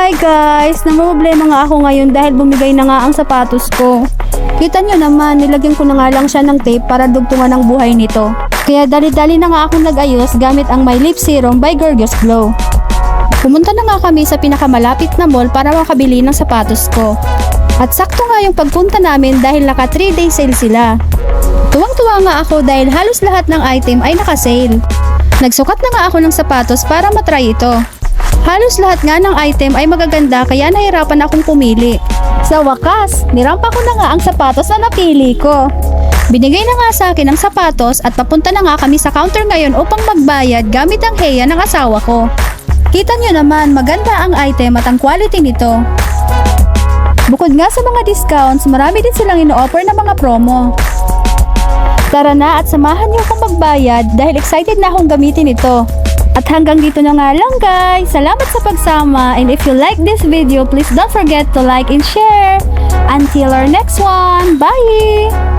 Hi guys! Namumblema nga ako ngayon dahil bumigay na nga ang sapatos ko. Kita nyo naman, nilagyan ko na nga lang siya ng tape para dugtungan ang buhay nito. Kaya dali-dali na nga akong nag-ayos gamit ang My Lip Serum by Gorgeous Glow. Pumunta na nga kami sa pinakamalapit na mall para makabili ng sapatos ko. At sakto nga yung pagpunta namin dahil naka 3-day sale sila. Tuwang-tuwa nga ako dahil halos lahat ng item ay naka-sale. Nagsukat na nga ako ng sapatos para matry ito. Halos lahat nga ng item ay magaganda kaya nahirapan akong pumili. Sa wakas, nirampa ko na nga ang sapatos na napili ko. Binigay na nga sa akin ang sapatos at papunta na nga kami sa counter ngayon upang magbayad gamit ang heya ng asawa ko. Kita nyo naman, maganda ang item at ang quality nito. Bukod nga sa mga discounts, marami din silang ino-offer na mga promo. Tara na at samahan niyo akong magbayad dahil excited na akong gamitin ito. At hanggang dito na nga lang guys. Salamat sa pagsama, and if you like this video, please don't forget to like and share. Until our next one, bye!